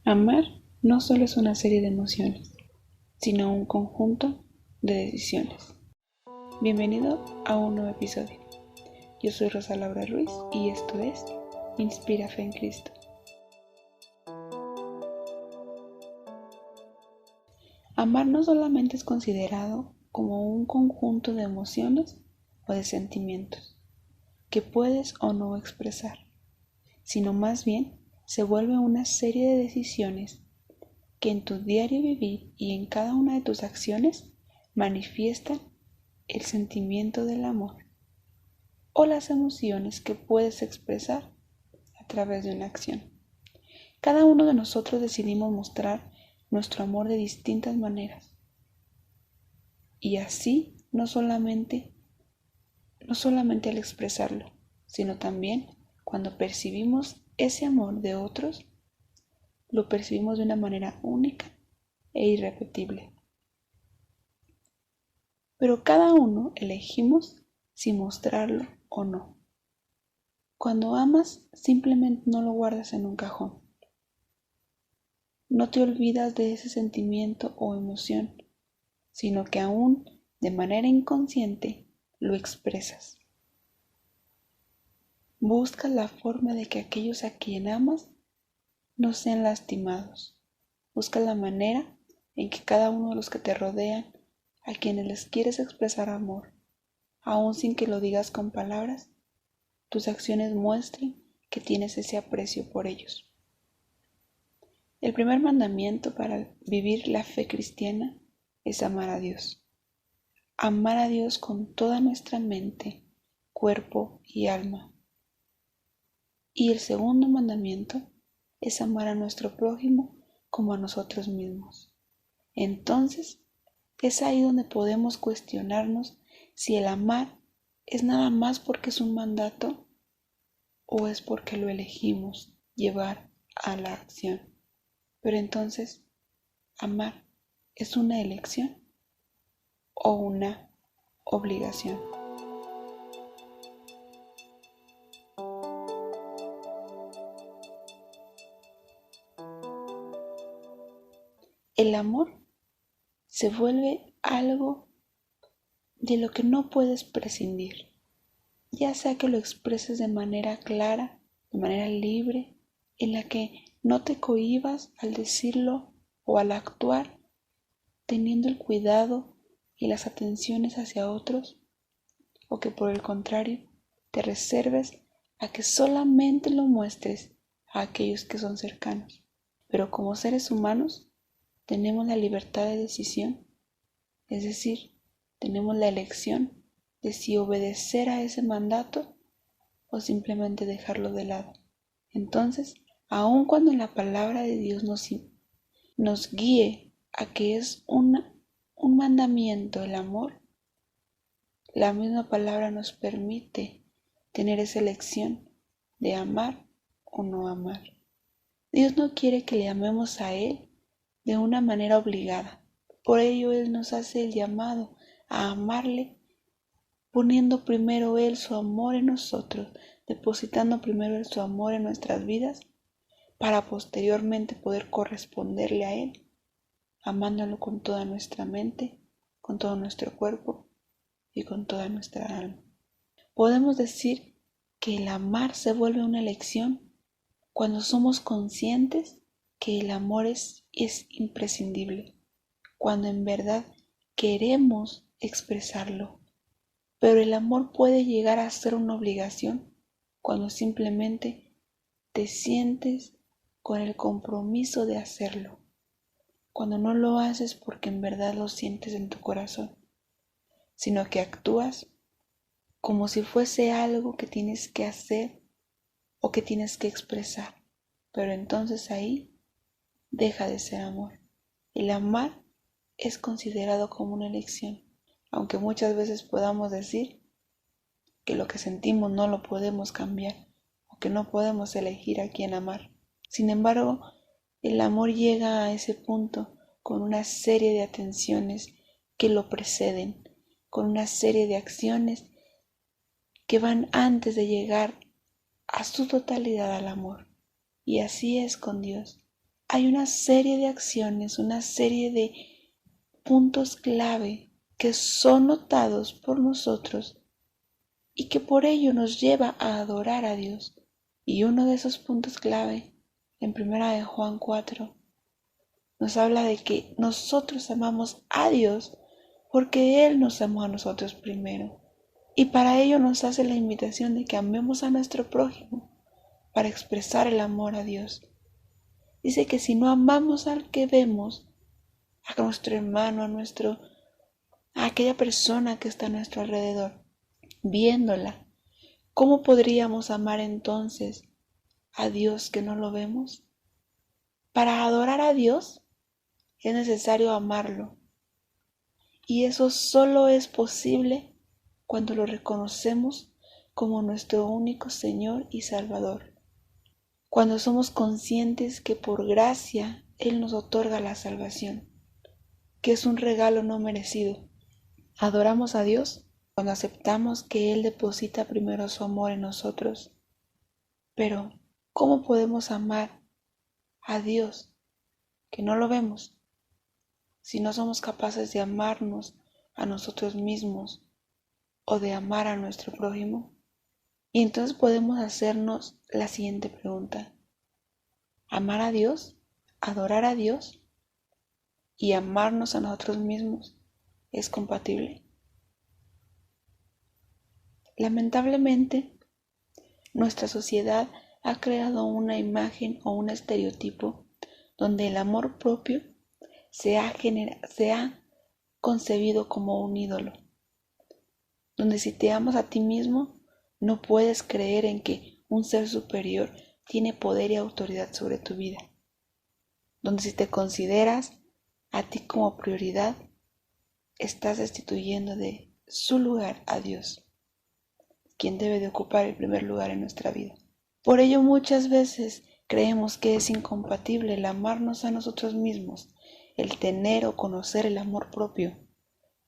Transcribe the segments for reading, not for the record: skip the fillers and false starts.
Amar no solo es una serie de emociones, sino un conjunto de decisiones. Bienvenido a un nuevo episodio. Yo soy Rosa Laura Ruiz y esto es Inspira Fe en Cristo. Amar no solamente es considerado como un conjunto de emociones o de sentimientos que puedes o no expresar, sino más bien se vuelve una serie de decisiones que en tu diario vivir y en cada una de tus acciones manifiestan el sentimiento del amor o las emociones que puedes expresar a través de una acción. Cada uno de nosotros decidimos mostrar nuestro amor de distintas maneras. Y así no solamente al expresarlo, sino también cuando percibimos ese amor de otros, lo percibimos de una manera única e irrepetible. Pero cada uno elegimos si mostrarlo o no. Cuando amas, simplemente no lo guardas en un cajón. No te olvidas de ese sentimiento o emoción, sino que aún de manera inconsciente lo expresas. Buscas la forma de que aquellos a quien amas no sean lastimados. Buscas la manera en que cada uno de los que te rodean, a quienes les quieres expresar amor, aun sin que lo digas con palabras, tus acciones muestren que tienes ese aprecio por ellos. El primer mandamiento para vivir la fe cristiana es amar a Dios. Amar a Dios con toda nuestra mente, cuerpo y alma. Y el segundo mandamiento es amar a nuestro prójimo como a nosotros mismos. Entonces, es ahí donde podemos cuestionarnos si el amar es nada más porque es un mandato o es porque lo elegimos llevar a la acción. Pero entonces, ¿amar es una elección o una obligación? El amor se vuelve algo de lo que no puedes prescindir, ya sea que lo expreses de manera clara, de manera libre, en la que no te cohibas al decirlo o al actuar, teniendo el cuidado y las atenciones hacia otros, o que por el contrario te reserves a que solamente lo muestres a aquellos que son cercanos. Pero como seres humanos tenemos la libertad de decisión, es decir, tenemos la elección de si obedecer a ese mandato o simplemente dejarlo de lado. Entonces, aun cuando la palabra de Dios nos guíe a que es un mandamiento el amor, la misma palabra nos permite tener esa elección de amar o no amar. Dios no quiere que le amemos a Él de una manera obligada. Por ello Él nos hace el llamado a amarle, poniendo primero Él su amor en nosotros, depositando primero Él su amor en nuestras vidas, para posteriormente poder corresponderle a Él, amándolo con toda nuestra mente, con todo nuestro cuerpo y con toda nuestra alma. Podemos decir que el amar se vuelve una elección cuando somos conscientes que el amor es imprescindible, cuando en verdad queremos expresarlo. Pero el amor puede llegar a ser una obligación cuando simplemente te sientes con el compromiso de hacerlo, cuando no lo haces porque en verdad lo sientes en tu corazón, sino que actúas como si fuese algo que tienes que hacer o que tienes que expresar. Pero entonces ahí deja de ser amor. El amar es considerado como una elección, aunque muchas veces podamos decir que lo que sentimos no lo podemos cambiar o que no podemos elegir a quién amar. Sin embargo, el amor llega a ese punto con una serie de atenciones que lo preceden, con una serie de acciones que van antes de llegar a su totalidad al amor. Y así es con Dios. hay una serie de acciones, una serie de puntos clave que son notados por nosotros y que por ello nos lleva a adorar a Dios. Y uno de esos puntos clave, en 1 Juan 4, nos habla de que nosotros amamos a Dios porque Él nos amó a nosotros primero. Y para ello nos hace la invitación de que amemos a nuestro prójimo para expresar el amor a Dios. Dice que si no amamos al que vemos, a nuestro hermano, a aquella persona que está a nuestro alrededor, viéndola, ¿cómo podríamos amar entonces a Dios que no lo vemos? Para adorar a Dios es necesario amarlo. Y eso solo es posible cuando lo reconocemos como nuestro único Señor y Salvador. Cuando somos conscientes que por gracia Él nos otorga la salvación, que es un regalo no merecido. Adoramos a Dios cuando aceptamos que Él deposita primero su amor en nosotros. Pero, ¿cómo podemos amar a Dios que no lo vemos si no somos capaces de amarnos a nosotros mismos o de amar a nuestro prójimo? Y entonces podemos hacernos la siguiente pregunta: ¿amar a Dios, adorar a Dios y amarnos a nosotros mismos es compatible? Lamentablemente, nuestra sociedad ha creado una imagen o un estereotipo donde el amor propio se ha concebido como un ídolo, donde si te amas a ti mismo, no puedes creer en que un ser superior tiene poder y autoridad sobre tu vida, donde si te consideras a ti como prioridad, estás destituyendo de su lugar a Dios, quien debe de ocupar el primer lugar en nuestra vida. Por ello muchas veces creemos que es incompatible el amarnos a nosotros mismos, el tener o conocer el amor propio,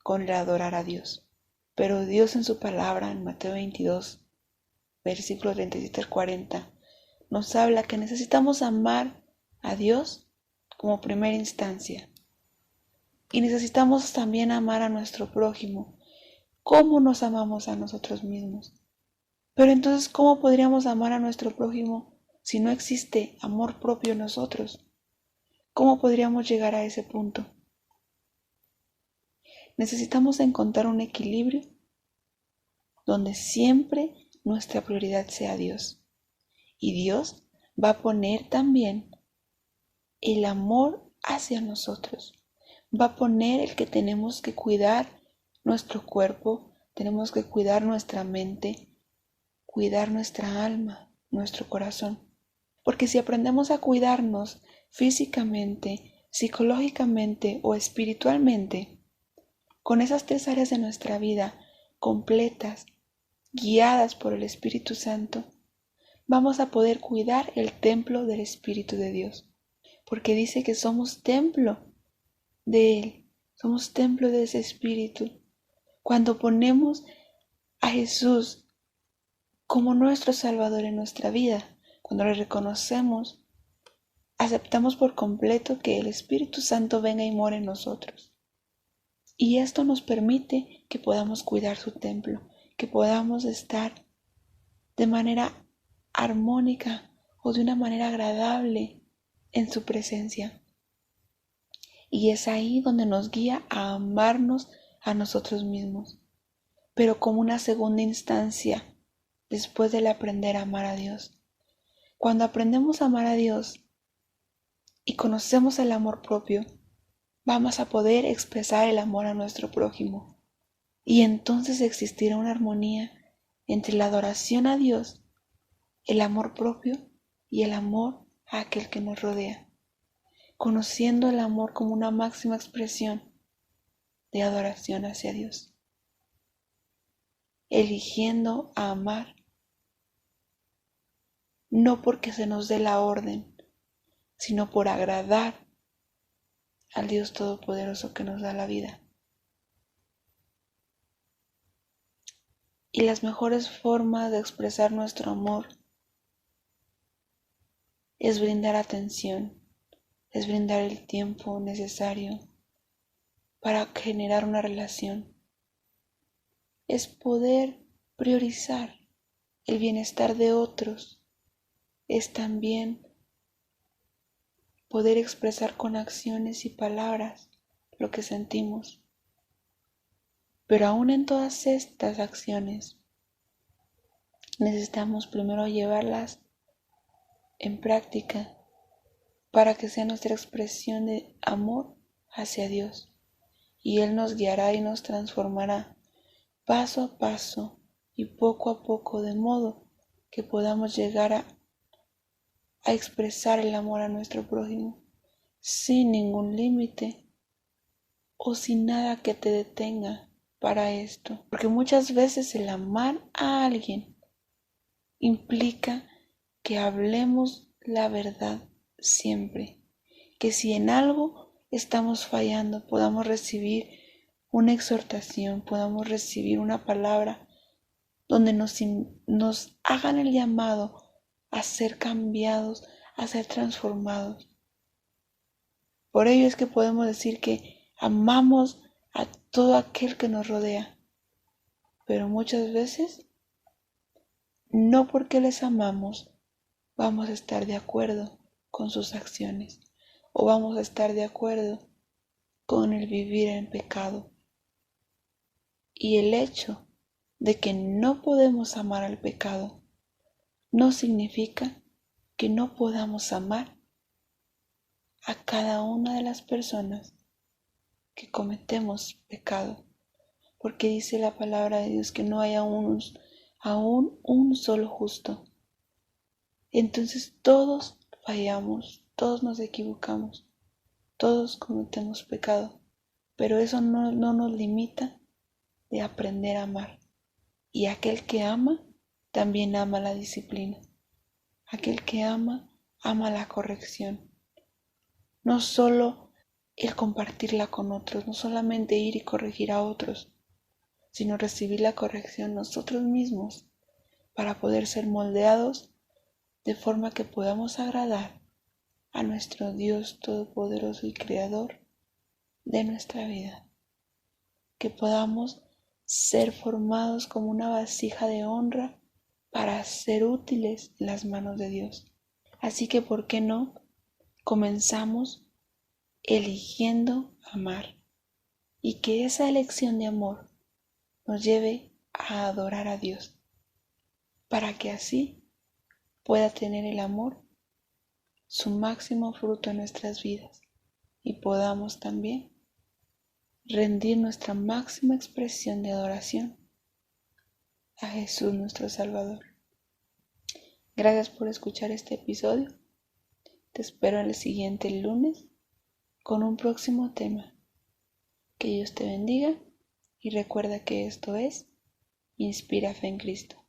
con el adorar a Dios. Pero Dios en su palabra, en Mateo 22, versículos 37 al 40, nos habla que necesitamos amar a Dios como primera instancia. Y necesitamos también amar a nuestro prójimo, como nos amamos a nosotros mismos. Pero entonces, ¿cómo podríamos amar a nuestro prójimo si no existe amor propio en nosotros? ¿Cómo podríamos llegar a ese punto? Necesitamos encontrar un equilibrio donde siempre nuestra prioridad sea Dios. Y Dios va a poner también el amor hacia nosotros. Va a poner el que tenemos que cuidar nuestro cuerpo, tenemos que cuidar nuestra mente, cuidar nuestra alma, nuestro corazón. Porque si aprendemos a cuidarnos físicamente, psicológicamente o espiritualmente, con esas tres áreas de nuestra vida completas, guiadas por el Espíritu Santo, vamos a poder cuidar el templo del Espíritu de Dios. Porque dice que somos templo de Él, somos templo de ese Espíritu. Cuando ponemos a Jesús como nuestro Salvador en nuestra vida, cuando le reconocemos, aceptamos por completo que el Espíritu Santo venga y more en nosotros. Y esto nos permite que podamos cuidar su templo, que podamos estar de manera armónica o de una manera agradable en su presencia. Y es ahí donde nos guía a amarnos a nosotros mismos, pero como una segunda instancia después del aprender a amar a Dios. Cuando aprendemos a amar a Dios y conocemos el amor propio, vamos a poder expresar el amor a nuestro prójimo. Y entonces existirá una armonía entre la adoración a Dios, el amor propio y el amor a aquel que nos rodea, conociendo el amor como una máxima expresión de adoración hacia Dios, eligiendo a amar, no porque se nos dé la orden, sino por agradar al Dios Todopoderoso que nos da la vida. Y las mejores formas de expresar nuestro amor es brindar atención, es brindar el tiempo necesario para generar una relación. Es poder priorizar el bienestar de otros. Es también poder expresar con acciones y palabras lo que sentimos. Pero aún en todas estas acciones necesitamos primero llevarlas en práctica para que sea nuestra expresión de amor hacia Dios. Y Él nos guiará y nos transformará paso a paso y poco a poco, de modo que podamos llegar a expresar el amor a nuestro prójimo sin ningún límite o sin nada que te detenga para esto. Porque muchas veces el amar a alguien implica que hablemos la verdad siempre, que si en algo estamos fallando podamos recibir una exhortación, podamos recibir una palabra donde nos hagan el llamado a ser cambiados, a ser transformados. Por ello es que podemos decir que amamos a todo aquel que nos rodea, pero muchas veces no porque les amamos vamos a estar de acuerdo con sus acciones o vamos a estar de acuerdo con el vivir en pecado. Y el hecho de que no podemos amar al pecado no significa que no podamos amar a cada una de las personas que cometemos pecado, porque dice la palabra de Dios que no hay aún un solo justo. Entonces todos fallamos, todos nos equivocamos, todos cometemos pecado, pero eso no nos limita de aprender a amar. Y aquel que ama, también ama la disciplina. Aquel que ama, ama la corrección. No solo el compartirla con otros, no solamente ir y corregir a otros, sino recibir la corrección nosotros mismos para poder ser moldeados de forma que podamos agradar a nuestro Dios Todopoderoso y Creador de nuestra vida. Que podamos ser formados como una vasija de honra para ser útiles en las manos de Dios. Así que, ¿por qué no? Comenzamos eligiendo amar y que esa elección de amor nos lleve a adorar a Dios, para que así pueda tener el amor su máximo fruto en nuestras vidas y podamos también rendir nuestra máxima expresión de adoración a Jesús nuestro Salvador. Gracias por escuchar este episodio. Te espero el siguiente lunes con un próximo tema. Que Dios te bendiga y recuerda que esto es Inspira Fe en Cristo.